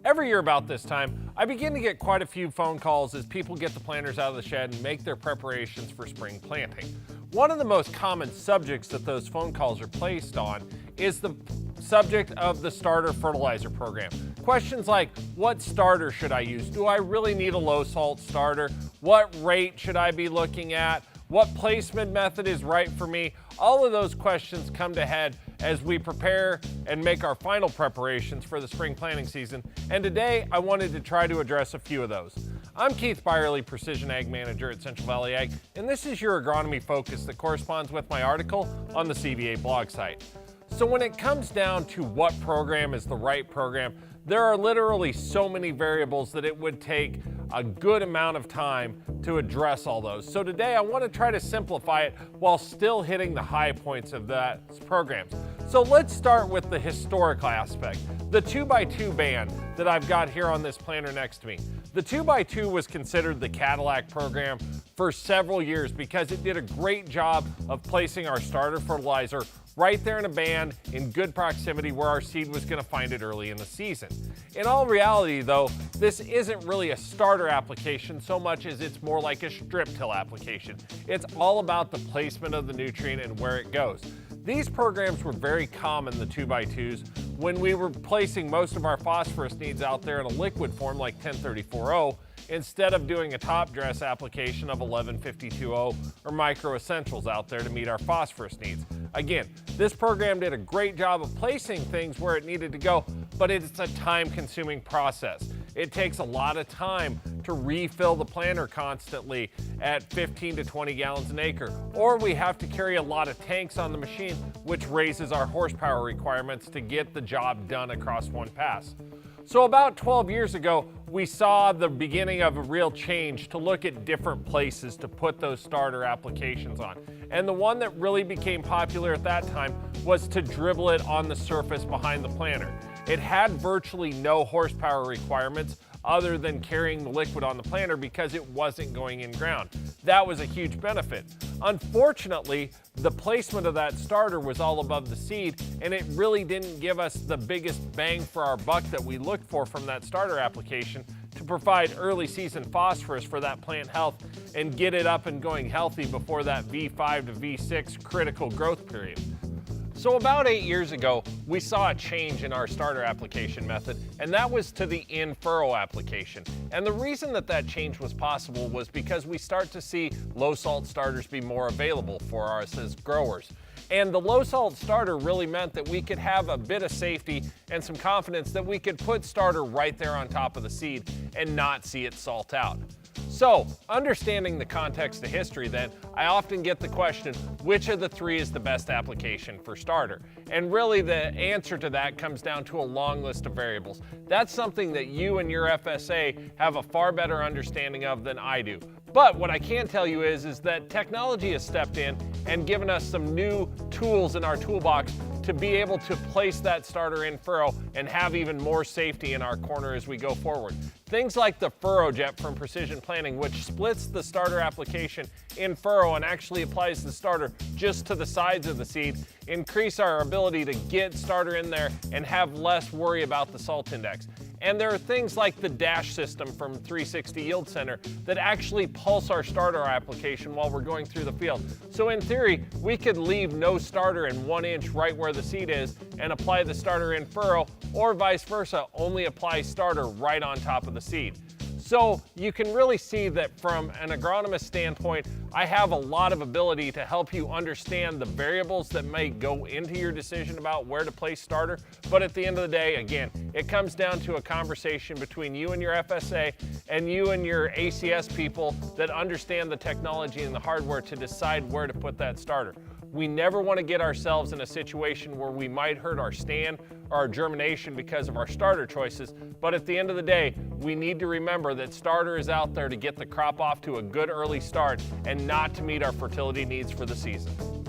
Every year about this time, I begin to get quite a few phone calls as people get the planters out of the shed and make their preparations for spring planting. One of the most common subjects that those phone calls are placed on is the subject of the starter fertilizer program. Questions like, what starter should I use? Do I really need a low salt starter? What rate should I be looking at? What placement method is right for me? All of those questions come to head as we prepare and make our final preparations for the spring planting season. And today I wanted to try to address a few of those. I'm Keith Byerly, Precision Ag Manager at Central Valley Ag, and this is your agronomy focus that corresponds with my article on the CVA blog site. So when it comes down to what program is the right program, there are literally so many variables that it would take a good amount of time to address all those. So today I want to try to simplify it while still hitting the high points of that program. So let's start with the historical aspect. The 2x2 band that I've got here on this planter next to me. The 2x2 was considered the Cadillac program for several years because it did a great job of placing our starter fertilizer right there in a band in good proximity where our seed was going to find it early in the season. In all reality though, this isn't really a starter application so much as it's more like a strip till application. It's all about the placement of the nutrient and where it goes. These programs were very common, the 2x2s, when we were placing most of our phosphorus needs out there in a liquid form like 1034-0 instead of doing a top dress application of 1152-0 or micro essentials out there to meet our phosphorus needs. Again, this program did a great job of placing things where it needed to go, but it's a time-consuming process. It takes a lot of time to refill the planter constantly at 15 to 20 gallons an acre, or we have to carry a lot of tanks on the machine, which raises our horsepower requirements to get the job done across one pass. So about 12 years ago, we saw the beginning of a real change to look at different places to put those starter applications on. And the one that really became popular at that time was to dribble it on the surface behind the planter. It had virtually no horsepower requirements other than carrying the liquid on the planter because it wasn't going in ground. That was a huge benefit. Unfortunately, the placement of that starter was all above the seed, and it really didn't give us the biggest bang for our buck that we looked for from that starter application to provide early season phosphorus for that plant health and get it up and going healthy before that V5 to V6 critical growth period. So about 8 years ago, we saw a change in our starter application method, and that was to the in-furrow application. And the reason that that change was possible was because we start to see low salt starters be more available for us as growers. And the low salt starter really meant that we could have a bit of safety and some confidence that we could put starter right there on top of the seed and not see it salt out. So, understanding the context of history then, I often get the question, which of the three is the best application for starter? And really the answer to that comes down to a long list of variables. That's something that you and your FSA have a far better understanding of than I do. But what I can tell you is that technology has stepped in and given us some new tools in our toolbox to be able to place that starter in furrow and have even more safety in our corner as we go forward. Things like the FurrowJet from Precision Planting, which splits the starter application in furrow and actually applies the starter just to the sides of the seed, increase our ability to get starter in there and have less worry about the salt index. And there are things like the Dash system from 360 Yield Center that actually pulse our starter application while we're going through the field. So in theory, we could leave no starter in 1 inch right where the seed is and apply the starter in furrow, or vice versa, only apply starter right on top of the seed. So you can really see that from an agronomist standpoint, I have a lot of ability to help you understand the variables that may go into your decision about where to place starter. But at the end of the day, again, it comes down to a conversation between you and your FSA and you and your ACS people that understand the technology and the hardware to decide where to put that starter. We never want to get ourselves in a situation where we might hurt our stand or our germination because of our starter choices, but at the end of the day, we need to remember that starter is out there to get the crop off to a good early start and not to meet our fertility needs for the season.